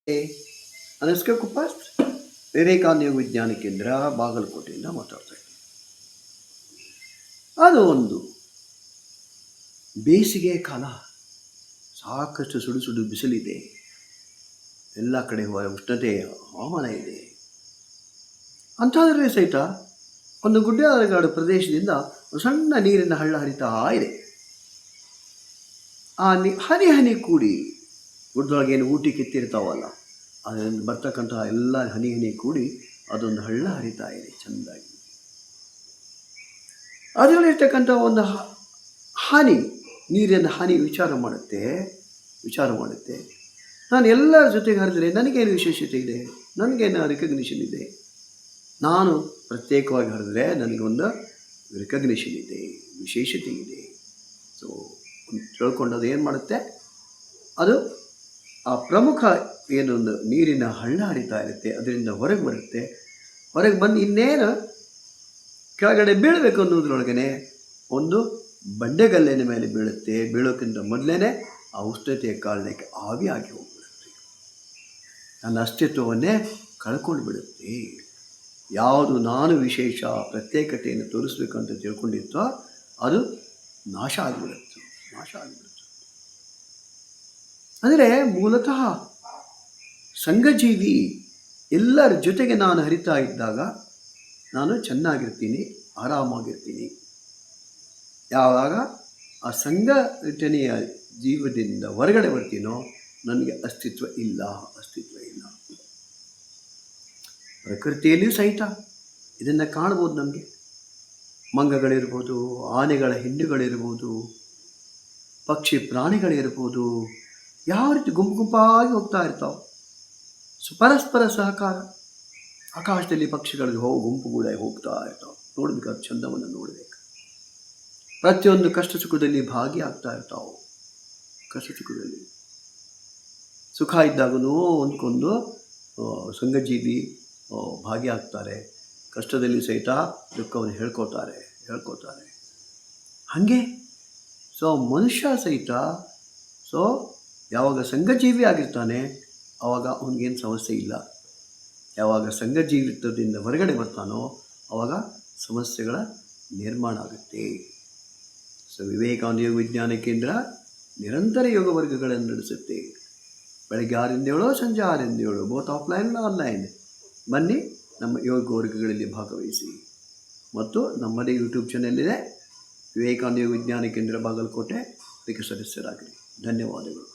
ಅನಸ್ಕ ಕುಪ್ಪಾಸ್ ವಿವೇಕಾನಂದ ವಿಜ್ಞಾನ ಕೇಂದ್ರ ಬಾಗಲಕೋಟೆಯಿಂದ ಮಾತಾಡ್ತಾ ಇದ್ದೀನಿ. ಅದು ಒಂದು ಬೇಸಿಗೆ ಕಾಲ, ಸಾಕಷ್ಟು ಸುಡು ಸುಡು ಬಿಸಿಲಿದೆ, ಎಲ್ಲ ಕಡೆ ಉಷ್ಣತೆ ಹವಾಮಾನ ಇದೆ. ಅಂಥದ್ರಲ್ಲಿ ಸಹಿತ ಒಂದು ಗುಡ್ಡಗಾಡು ಪ್ರದೇಶದಿಂದ ಸಣ್ಣ ನೀರಿನ ಹಳ್ಳ ಹರಿತಾ ಇದೆ. ಆ ಹನಿ ಹನಿ ಕೂಡಿ ಗುಡ್ಡದೊಳಗೆ ಏನು ಊಟಿ ಕಿತ್ತಿರ್ತಾವಲ್ಲ, ಅದರಿಂದ ಬರ್ತಕ್ಕಂಥ ಎಲ್ಲ ಹನಿ ಹನಿ ಕೂಡಿ ಅದೊಂದು ಹಳ್ಳ ಹರಿತಾ ಇದೆ ಚೆಂದಾಗಿ. ಅದರಲ್ಲಿರ್ತಕ್ಕಂಥ ಒಂದು ಹಾನಿ, ನೀರಿನ ಹಾನಿ ವಿಚಾರ ಮಾಡುತ್ತೆ. ನಾನು ಎಲ್ಲರ ಜೊತೆಗೆ ಹರಿದರೆ ನನಗೇನು ವಿಶೇಷತೆ ಇದೆ, ನನಗೇನು ರಿಕಗ್ನಿಷನ್ ಇದೆ. ನಾನು ಪ್ರತ್ಯೇಕವಾಗಿ ಹರಿದ್ರೆ ನನಗೊಂದು ರಿಕಗ್ನಿಷನ್ ಇದೆ, ವಿಶೇಷತೆ ಇದೆ. ಸೊ ತಿಳ್ಕೊಂಡದು ಏನು ಮಾಡುತ್ತೆ, ಅದು ಆ ಪ್ರಮುಖ ಏನೊಂದು ನೀರಿನ ಹಳ್ಳ ಹರಿತಾ ಇರುತ್ತೆ, ಅದರಿಂದ ಹೊರಗೆ ಬರುತ್ತೆ. ಹೊರಗೆ ಬಂದು ಇನ್ನೇನು ಕೆಳಗಡೆ ಬೀಳಬೇಕು ಅನ್ನೋದ್ರೊಳಗನೆ ಒಂದು ಬಂಡೆಗಲ್ಲಿನ ಮೇಲೆ ಬೀಳುತ್ತೆ. ಬೀಳೋಕ್ಕಿಂತ ಮೊದಲೇ ಆ ಉಷ್ಣತೆಯ ಕಾರಣಕ್ಕೆ ಆವಿಯಾಗಿ ಹೋಗ್ಬಿಡುತ್ತೆ, ನನ್ನ ಅಸ್ತಿತ್ವವನ್ನೇ ಕಳ್ಕೊಂಡು ಬಿಡುತ್ತೆ. ಯಾವುದು ನಾನು ವಿಶೇಷ ಪ್ರತ್ಯೇಕತೆಯನ್ನು ತೋರಿಸ್ಬೇಕಂತ ತಿಳ್ಕೊಂಡಿತ್ತೋ ಅದು ನಾಶ ಆಗಿಬಿಡುತ್ತೆ. ಅಂದರೆ ಮೂಲತಃ ಸಂಘಜೀವಿ ಎಲ್ಲರ ಜೊತೆಗೆ ನಾನು ಹರಿತಾ ಇದ್ದಾಗ ನಾನು ಚೆನ್ನಾಗಿರ್ತೀನಿ, ಆರಾಮಾಗಿರ್ತೀನಿ. ಯಾವಾಗ ಆ ಸಂಘಟನೆಯ ಜೀವದಿಂದ ಹೊರಗಡೆ ಬರ್ತೀನೋ ನನಗೆ ಅಸ್ತಿತ್ವ ಇಲ್ಲ. ಪ್ರಕೃತಿಯಲ್ಲಿಯೂ ಸಹಿತ ಇದನ್ನು ಕಾಣ್ಬೋದು. ನಮಗೆ ಮಂಗಗಳಿರ್ಬೋದು, ಆನೆಗಳ ಹಿಂಡುಗಳಿರ್ಬೋದು, ಪಕ್ಷಿ ಪ್ರಾಣಿಗಳಿರ್ಬೋದು, ಯಾವ ರೀತಿ ಗುಂಪಾಗಿ ಹೋಗ್ತಾ ಇರ್ತಾವೆ. ಪರಸ್ಪರ ಸಹಕಾರ. ಆಕಾಶದಲ್ಲಿ ಪಕ್ಷಿಗಳಿಗೆ ಗುಂಪುಗೂಡ ಹೋಗ್ತಾ ಇರ್ತಾವೆ. ನೋಡ್ಬೇಕಾದ್ರೆ ಚಂದವನ್ನು ನೋಡಬೇಕು. ಪ್ರತಿಯೊಂದು ಕಷ್ಟ ಸುಖದಲ್ಲಿ ಭಾಗಿಯಾಗ್ತಾ ಇರ್ತಾವೆ. ಕಷ್ಟ ಸುಖದಲ್ಲಿ ಸುಖ ಇದ್ದಾಗೂ ಒಂದ್ಕೊಂದು ಸಂಘಜೀವಿ ಭಾಗಿಯಾಗ್ತಾರೆ. ಕಷ್ಟದಲ್ಲಿ ಸಹಿತ ದುಃಖವನ್ನು ಹೇಳ್ಕೋತಾರೆ. ಹಾಗೆ ಮನುಷ್ಯ ಸಹಿತ ಯಾವಾಗ ಸಂಘಜೀವಿ ಆಗಿರ್ತಾನೆ ಆವಾಗ ಅವನಿಗೇನು ಸಮಸ್ಯೆ ಇಲ್ಲ. ಯಾವಾಗ ಸಂಘಜೀವಿತ್ವದಿಂದ ಹೊರಗಡೆ ಬರ್ತಾನೋ ಆವಾಗ ಸಮಸ್ಯೆಗಳ ನಿರ್ಮಾಣ ಆಗುತ್ತೆ. ವಿವೇಕಾನಂದ ಯೋಗ ವಿಜ್ಞಾನ ಕೇಂದ್ರ ನಿರಂತರ ಯೋಗ ವರ್ಗಗಳನ್ನು ನಡೆಸುತ್ತೆ. ಬೆಳಗ್ಗೆ 6ರಿಂದ 7, ಸಂಜೆ 6ರಿಂದ 7, ಬೋತ್ ಆಫ್ಲೈನ್ ಆನ್ಲೈನ್. ಬನ್ನಿ, ನಮ್ಮ ಯೋಗ ವರ್ಗಗಳಲ್ಲಿ ಭಾಗವಹಿಸಿ. ಮತ್ತು ನಮ್ಮದೇ ಯೂಟ್ಯೂಬ್ ಚಾನೆಲ್ ಇದೆ, ವಿವೇಕಾನಂದ ಯೋಗ ವಿಜ್ಞಾನ ಕೇಂದ್ರ ಬಾಗಲಕೋಟೆ. ಅದಕ್ಕೆ ಸದಸ್ಯರಾಗಿರಿ. ಧನ್ಯವಾದಗಳು.